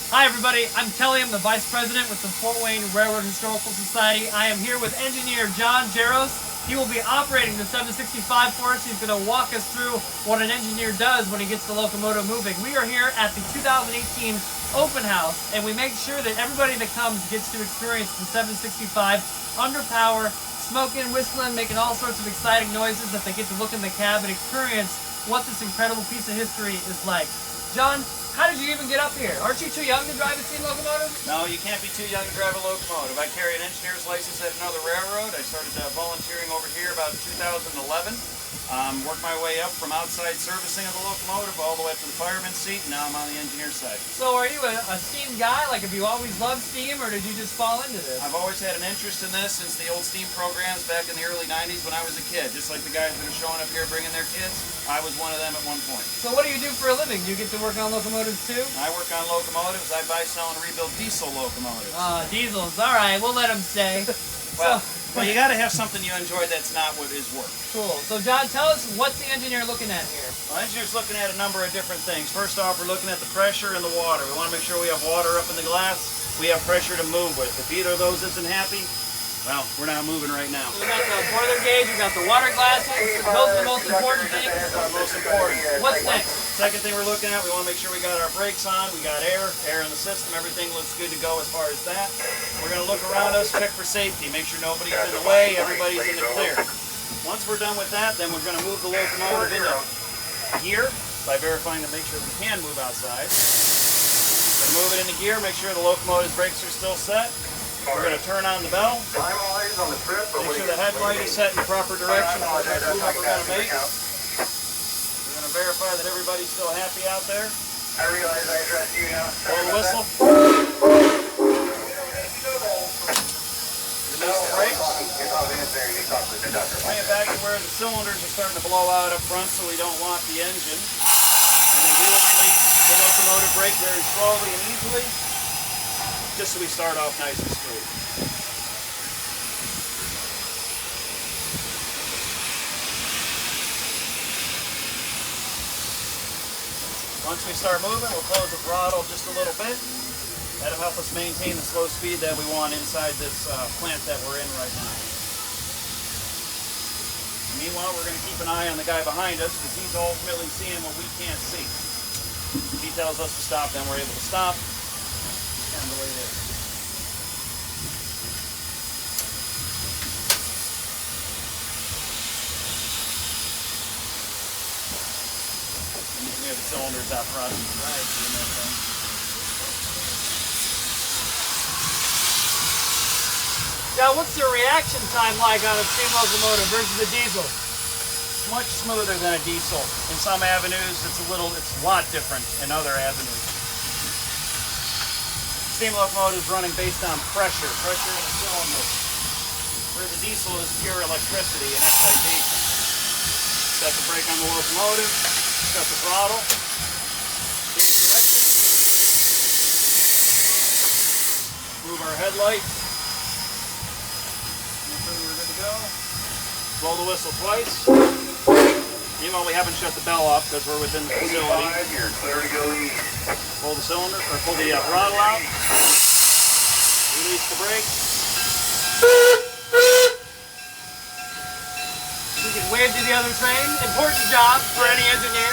Hi everybody, I'm Kelly. I'm the Vice President with the Fort Wayne Railroad Historical Society. I am here with engineer Jon Jaros. He will be operating the 765 for us. He's going to walk us through what an engineer does when he gets the locomotive moving. We are here at the 2018 open house, and we make sure that everybody that comes gets to experience the 765 under power, smoking, whistling, making all sorts of exciting noises, that they get to look in the cab and experience what this incredible piece of history is like. Jon, how did you even get up here? Aren't you too young to drive a steam locomotive? No, you can't be too young to drive a locomotive. I carry an engineer's license at another railroad. I started volunteering over here about 2011. Worked my way up from outside servicing of the locomotive all the way up to the fireman's seat, and now I'm on the engineer side. So are you a steam guy? Like, have you always loved steam, or did you just fall into this? I've always had an interest in this since the old steam programs back in the early 90s when I was a kid. Just like the guys that are showing up here bringing their kids, I was one of them at one point. So what do you do for a living? Do you get to work on locomotives too? I work on locomotives. I buy, sell, and rebuild diesel locomotives. Diesels. All right, we'll let them stay. Well, you got to have something you enjoy that's not what is work. Cool. So Jon, tell us, what's the engineer looking at here? Well, the engineer's looking at a number of different things. First off, we're looking at the pressure and the water. We want to make sure we have water up in the glass. We have pressure to move with. If either of those isn't happy, well, we're not moving right now. So we got the boiler gauge, we got the water glasses. Those are the most important things. That's the most important. What's next? Second thing we're looking at, we want to make sure we got our brakes on, we got air in the system, everything looks good to go as far as that. We're going to look around us, check for safety, make sure nobody's in the way, everybody's in the clear. Once we're done with that, then we're going to move the locomotive into gear by verifying to make sure we can move outside. We're going to move it into gear, make sure the locomotive's brakes are still set. We're going to turn on the bell, make sure the headlight is set in the proper direction for the next movement we're going to make. We're going to verify that everybody's still happy out there. I realize I addressed you now. Blow the whistle. Release the brakes. Bring it back to where the cylinders are starting to blow out up front so we don't lock the engine. And then we'll release the locomotive brake very slowly and easily, just so we start off nice and smooth. Once we start moving, we'll close the throttle just a little bit. That'll help us maintain the slow speed that we want inside this plant that we're in right now. Meanwhile, we're going to keep an eye on the guy behind us because he's ultimately seeing what we can't see. If he tells us to stop, then we're able to stop. That's kind of the way it is. We have the cylinders out front. Right. Now, what's the reaction time like on a steam locomotive versus a diesel? It's much smoother than a diesel. In some avenues, it's a lot different in other avenues. Steam locomotive is running based on pressure in the cylinder. Where the diesel is pure electricity and excitation. Set the brake on the locomotive. Set the throttle, change direction, move our headlights, make sure we're good to go, blow the whistle twice. Meanwhile, we haven't shut the bell off because we're within the facility. You're clear to go east. Pull the cylinder, or pull the throttle out, release the brake. You can wave to the other train. Important job for any engineer.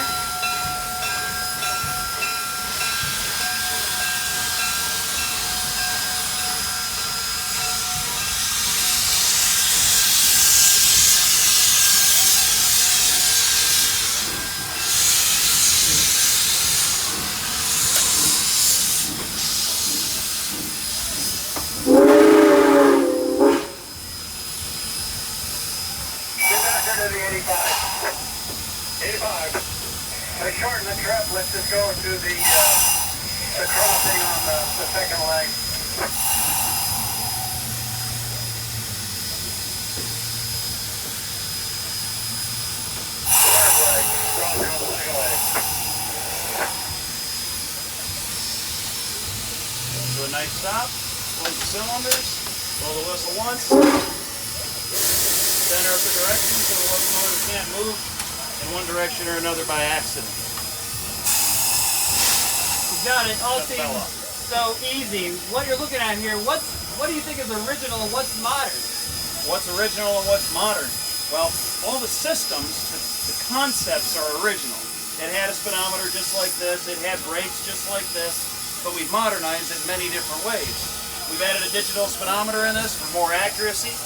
To shorten the trip, let's just go to the crossing on the second leg. Third leg, crossing on the second leg. Do a nice stop, close the cylinders, blow the whistle once, center up the direction so the locomotive can't move in one direction or another by accident. You got it. All so easy. What you're looking at here, what do you think is original and what's modern? What's original and what's modern? Well, all the systems, the concepts are original. It had a speedometer just like this, it had brakes just like this, but we've modernized it in many different ways. We've added a digital speedometer in this for more accuracy.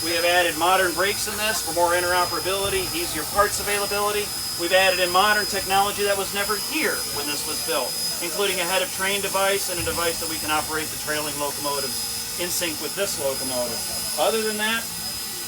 We have added modern brakes in this for more interoperability, easier parts availability. We've added in modern technology that was never here when this was built, including a head-of-train device and a device that we can operate the trailing locomotives in sync with this locomotive. Other than that,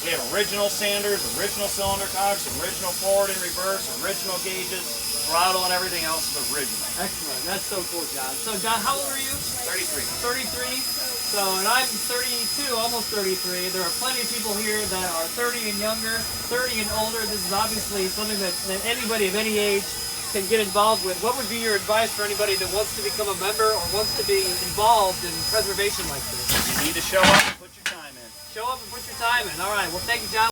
we have original sanders, original cylinder cocks, original forward and reverse, original gauges, throttle and everything else is original. Excellent. That's so cool, John. So, John, how old are you? 33. 33. So, and I'm 32, almost 33. There are plenty of people here that are 30 and younger, 30 and older. This is obviously something that anybody of any age can get involved with. What would be your advice for anybody that wants to become a member or wants to be involved in preservation like this? You need to show up and put your time in. Show up and put your time in. All right. Well, thank you, John.